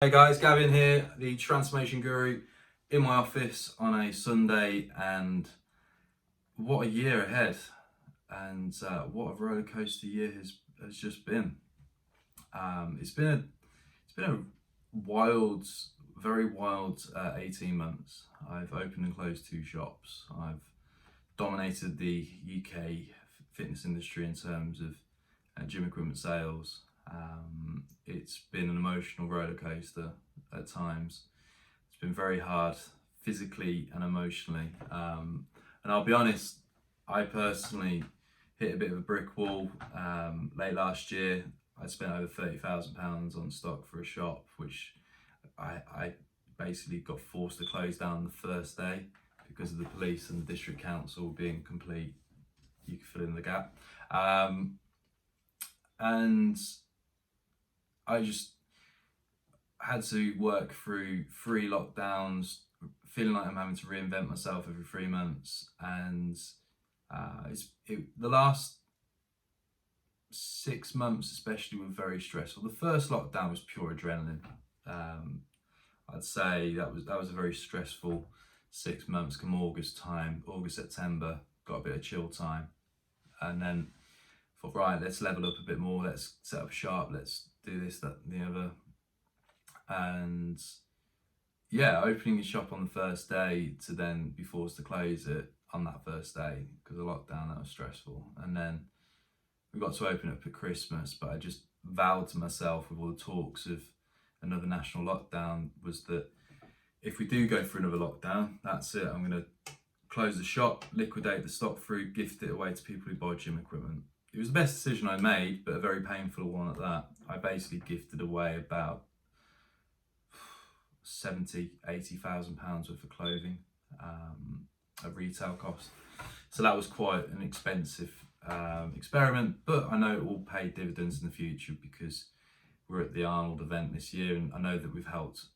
Hey guys, Gavin here, the Transformation Guru, in my office on a Sunday, and what a year ahead, and what a roller coaster year has just been. It's been a wild, very wild 18 months. I've opened and closed two shops. I've dominated the UK fitness industry in terms of gym equipment sales. It's been an emotional roller coaster at times. It's been very hard physically and emotionally. And I'll be honest, I personally hit a bit of a brick wall late last year. I spent over £30,000 on stock for a shop, which I basically got forced to close down the first day because of the police and the district council being complete. You can fill in the gap. And I just had to work through 3 lockdowns, feeling like I'm having to reinvent myself every 3 months. And the last 6 months, especially, were very stressful. The first lockdown was pure adrenaline. I'd say that was a very stressful 6 months. Come August time, August, September, got a bit of chill time, and then thought, right, let's level up a bit more. Let's set up shop. Let's do this, that, and the other. And yeah, opening a shop on the first day to then be forced to close it on that first day because of lockdown, that was stressful. And then we got to open up at Christmas, but I just vowed to myself, with all the talks of another national lockdown, was that if we do go for another lockdown, that's it. I'm going to close the shop, liquidate the stock through, gift it away to people who buy gym equipment. It was the best decision I made, but a very painful one at that. I basically gifted away about 70,000-80,000 pounds worth of clothing at retail cost. So that was quite an expensive experiment, but I know it will pay dividends in the future because we're at the Arnold event this year, and I know that we've helped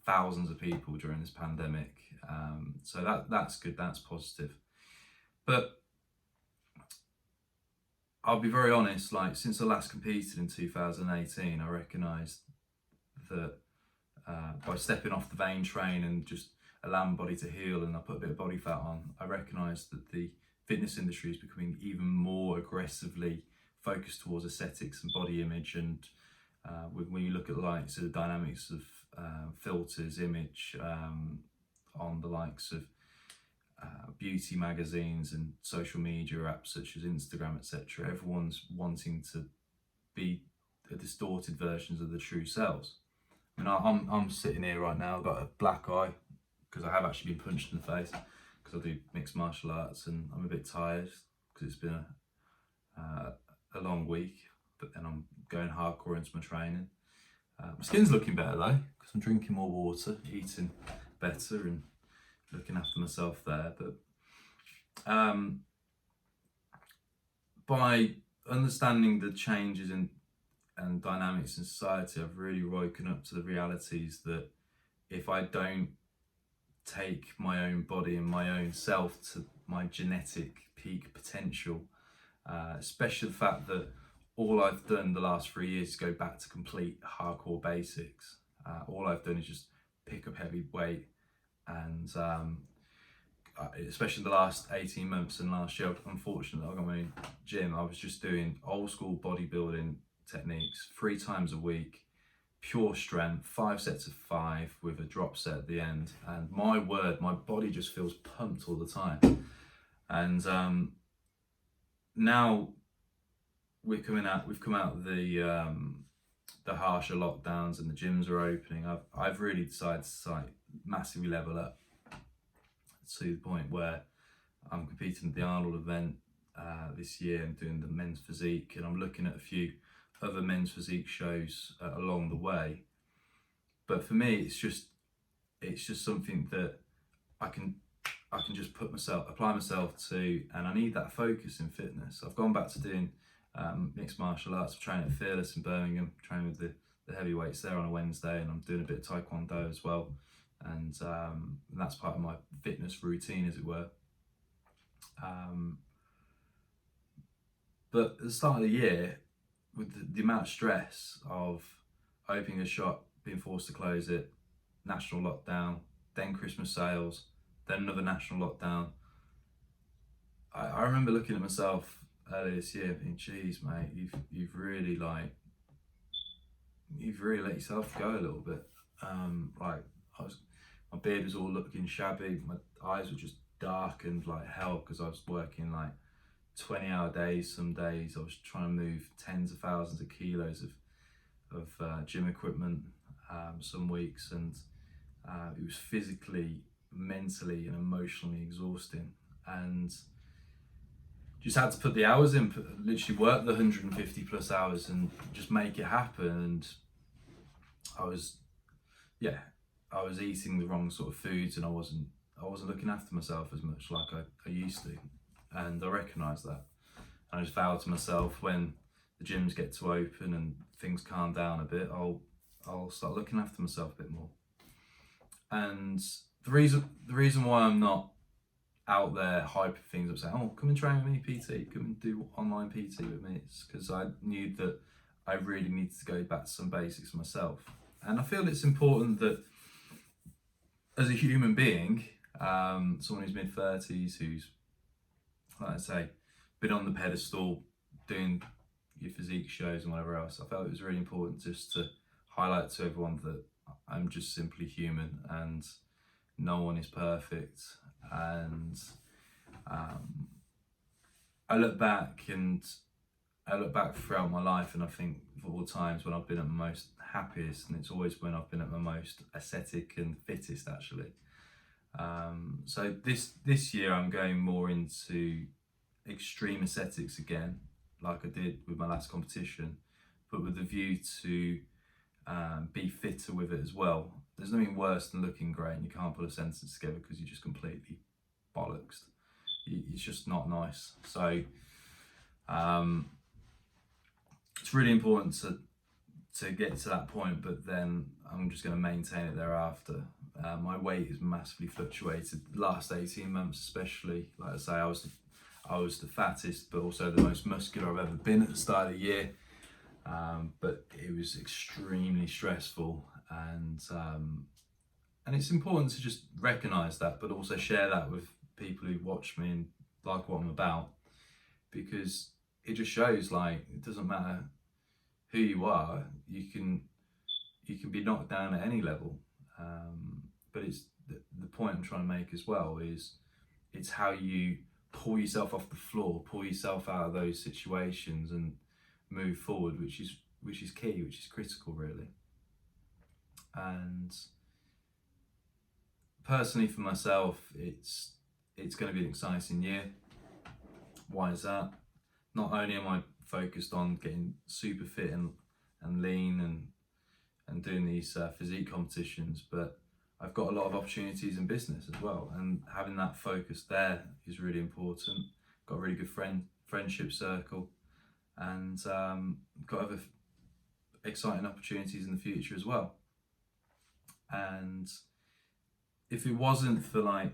thousands of people during this pandemic. So that's good, that's positive. But I'll be very honest, like, since I last competed in 2018, I recognised that by stepping off the vein train and just allowing my body to heal, and I put a bit of body fat on, I recognised that the fitness industry is becoming even more aggressively focused towards aesthetics and body image. And when you look at the likes of the dynamics of filters, image, on the likes of beauty magazines and social media apps such as Instagram, etc., everyone's wanting to be a distorted versions of the true selves. I mean, I'm sitting here right now, I've got a black eye because I have actually been punched in the face because I do mixed martial arts, and I'm a bit tired because it's been a long week, but then I'm going hardcore into my training. My skin's looking better though because I'm drinking more water, eating better, and looking after myself there. But by understanding the changes and dynamics in society, I've really woken up to the realities that if I don't take my own body and my own self to my genetic peak potential, especially the fact that all I've done the last 3 years is go back to complete hardcore basics. All I've done is just pick up heavy weight, and especially the last 18 months and last year, unfortunately, I got my own gym. I was just doing old school bodybuilding techniques 3 times a week, pure strength, 5 sets of 5 with a drop set at the end. And my word, my body just feels pumped all the time. And now we've come out of the harsher lockdowns and the gyms are opening. I've really decided to like massively level up to the point where I'm competing at the Arnold event this year. I'm doing the men's physique, and I'm looking at a few other men's physique shows along the way. But for me, it's just something that I can just apply myself to, and I need that focus in fitness. I've gone back to doing mixed martial arts. I'm training at Fearless in Birmingham, training with the heavyweights there on a Wednesday, and I'm doing a bit of Taekwondo as well. And that's part of my fitness routine, as it were. But at the start of the year, with the amount of stress of opening a shop, being forced to close it, national lockdown, then Christmas sales, then another national lockdown. I remember looking at myself earlier this year thinking, geez mate, you've really let yourself go a little bit. Like my beard was all looking shabby, my eyes were just darkened like hell because I was working like 20-hour days. Some days I was trying to move tens of thousands of kilos of gym equipment some weeks, and it was physically, mentally and emotionally exhausting, and just had to put the hours in, literally work the 150 plus hours and just make it happen. And I was eating the wrong sort of foods, and I wasn't looking after myself as much like I used to, and I recognised that. And I just vowed to myself, when the gyms get to open and things calm down a bit, I'll start looking after myself a bit more. And the reason why I'm not out there hyping things up, saying, oh, come and train with me PT, come and do online PT with me, it's because I knew that I really needed to go back to some basics myself. And I feel it's important that as a human being, someone who's mid-30s, who's, like I say, been on the pedestal doing your physique shows and whatever else, I felt it was really important just to highlight to everyone that I'm just simply human and no one is perfect. And I look back throughout my life, and I think of all times when I've been at my most happiest, and it's always when I've been at my most aesthetic and fittest actually. So this year I'm going more into extreme aesthetics again, like I did with my last competition, but with the view to be fitter with it as well. There's nothing worse than looking great and you can't put a sentence together because you're just completely bollocksed. It's just not nice. So it's really important to get to that point, but then I'm just going to maintain it thereafter. My weight has massively fluctuated the last 18 months especially. Like I say, I was the fattest but also the most muscular I've ever been at the start of the year. But it was extremely stressful, and it's important to just recognise that, but also share that with people who watch me and like what I'm about, because it just shows like it doesn't matter who you are, you can be knocked down at any level. But it's the point I'm trying to make as well is it's how you pull yourself off the floor, pull yourself out of those situations and move forward, which is key, which is critical really. And personally for myself, it's going to be an exciting year. Why is that? Not only am I focused on getting super fit and lean and doing these physique competitions, but I've got a lot of opportunities in business as well, and having that focus there is really important. Got a really good friendship circle, and got other exciting opportunities in the future as well. And if it wasn't for like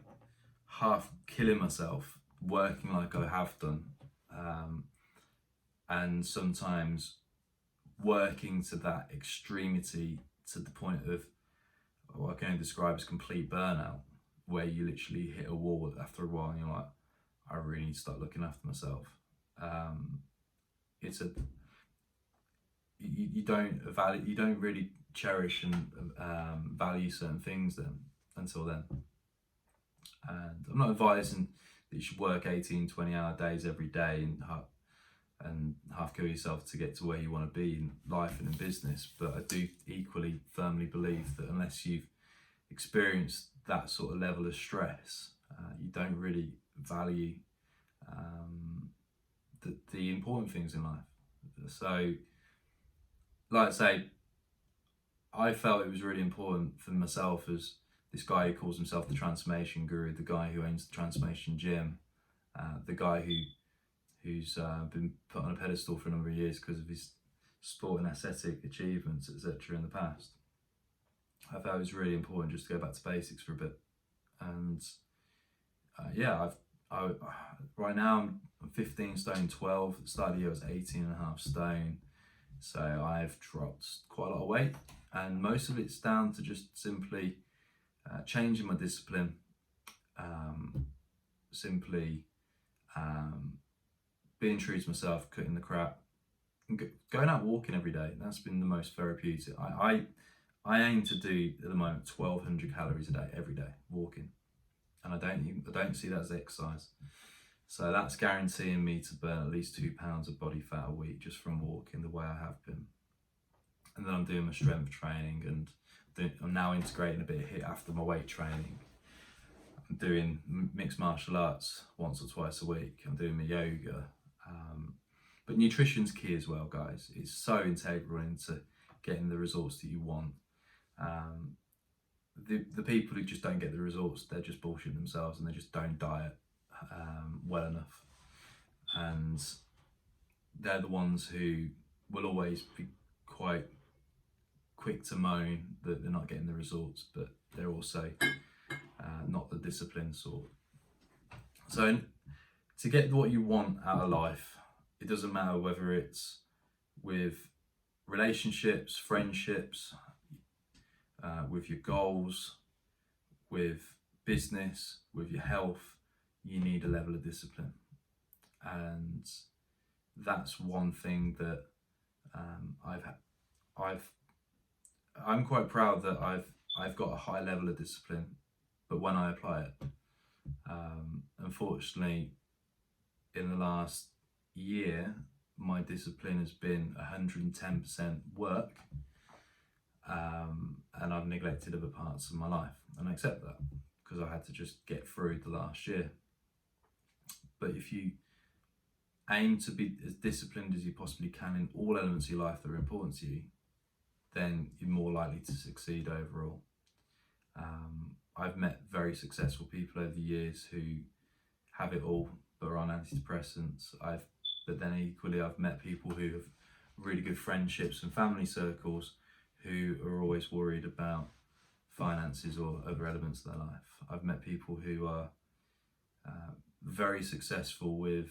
half killing myself working like I have done, and sometimes working to that extremity to the point of what I can only describe as complete burnout, where you literally hit a wall after a while and you're like, I really need to start looking after myself. You don't really cherish and value certain things then until then. And I'm not advising that you should work 18-20 hour days every day and half kill yourself to get to where you want to be in life and in business, but I do equally firmly believe that unless you've experienced that sort of level of stress, you don't really value the important things in life. So like I say, I felt it was really important for myself as this guy who calls himself the transformation guru, the guy who owns the transformation gym, the guy who's been put on a pedestal for a number of years because of his sport and aesthetic achievements, etc. in the past. I felt it was really important just to go back to basics for a bit. And right now I'm 15 stone 12. At the start of the year I was 18 and a half stone. So I've dropped quite a lot of weight, And most of it's down to just simply changing my discipline, simply being true to myself, cutting the crap, and going out walking every day. That's been the most therapeutic. I aim to do at the moment 1,200 calories a day every day walking, and I don't see that as exercise. So that's guaranteeing me to burn at least 2 pounds of body fat a week just from walking the way I have been. And then I'm doing my strength training, and I'm now integrating a bit of HIIT after my weight training. I'm doing mixed martial arts once or twice a week. I'm doing my yoga. But nutrition's key as well, guys. It's so integral into getting the results that you want. The people who just don't get the results, they're just bullshitting themselves, and they just don't diet well enough. And they're the ones who will always be quite quick to moan that they're not getting the results, but they're also not the disciplined sort. So to get what you want out of life, it doesn't matter whether it's with relationships, friendships, with your goals, with business, with your health, you need a level of discipline. And that's one thing that I'm quite proud that I've got a high level of discipline, but when I apply it, unfortunately, in the last year, my discipline has been 110% work, and I've neglected other parts of my life, and I accept that because I had to just get through the last year. But if you aim to be as disciplined as you possibly can in all elements of your life that are important to you, then you're more likely to succeed overall. I've met very successful people over the years who have it all but are on antidepressants. But then equally I've met people who have really good friendships and family circles who are always worried about finances or other elements of their life. I've met people who are very successful with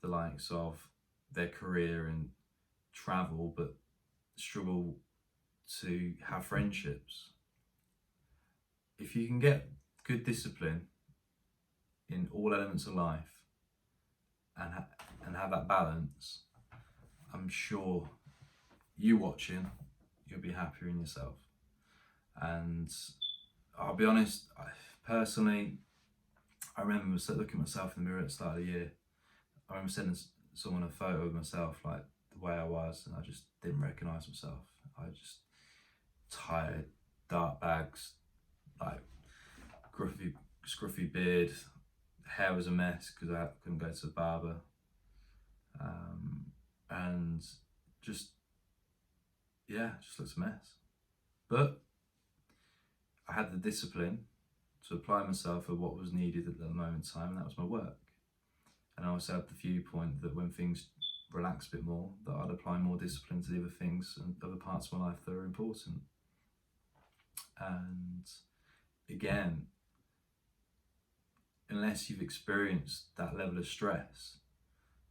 the likes of their career and travel, but struggle to have friendships. If you can get good discipline in all elements of life and have that balance, I'm sure you watching, you'll be happier in yourself. And I'll be honest, personally, I remember looking at myself in the mirror at the start of the year. I remember sending someone a photo of myself, like the way I was, and I just didn't recognise myself. I just tired, dark bags, like scruffy beard, hair was a mess because I couldn't go to the barber, and just looked a mess. But I had the discipline to apply myself at what was needed at that moment in time, and that was my work. And I also had the viewpoint that when things relax a bit more, that I'd apply more discipline to the other things and other parts of my life that are important. And again, unless you've experienced that level of stress,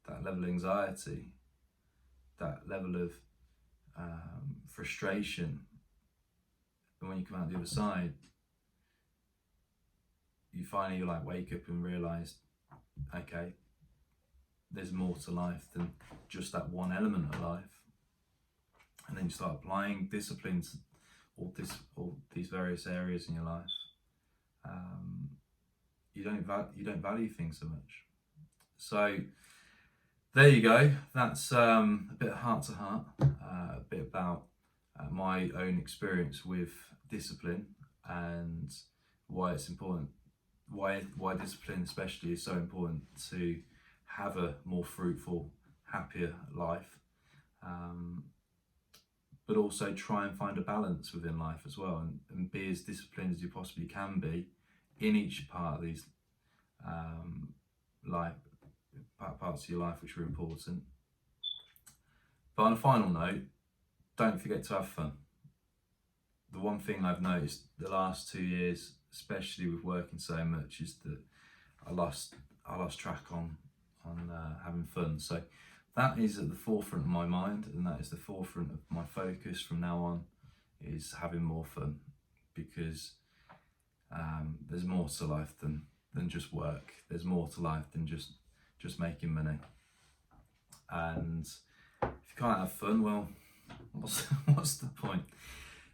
that level of anxiety, that level of frustration, and when you come out the other side, you finally wake up and realise, okay, there's more to life than just that one element of life. And then you start applying discipline to all these various areas in your life. You don't value things so much. So there you go. That's a bit of heart to heart, a bit about my own experience with discipline and why it's important, why discipline especially is so important to have a more fruitful, happier life, but also try and find a balance within life as well, and be as disciplined as you possibly can be in each part of these parts of your life which are important. But on a final note, don't forget to have fun. The one thing I've noticed the last 2 years, especially with working so much, is that I lost track on having fun. So that is at the forefront of my mind, and that is the forefront of my focus from now on, is having more fun, because there's more to life than just work. There's more to life than just making money. And if you can't have fun, well, what's the point?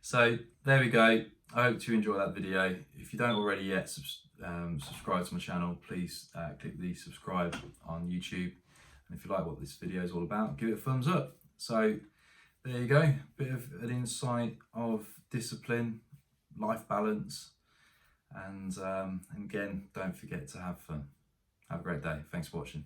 So there we go. I hope you enjoy that video. If you don't already yet subscribe to my channel, please click the subscribe on YouTube. And if you like what this video is all about, give it a thumbs up. So there you go, bit of an insight of discipline, life balance, and again, don't forget to have fun. Have a great day. Thanks for watching.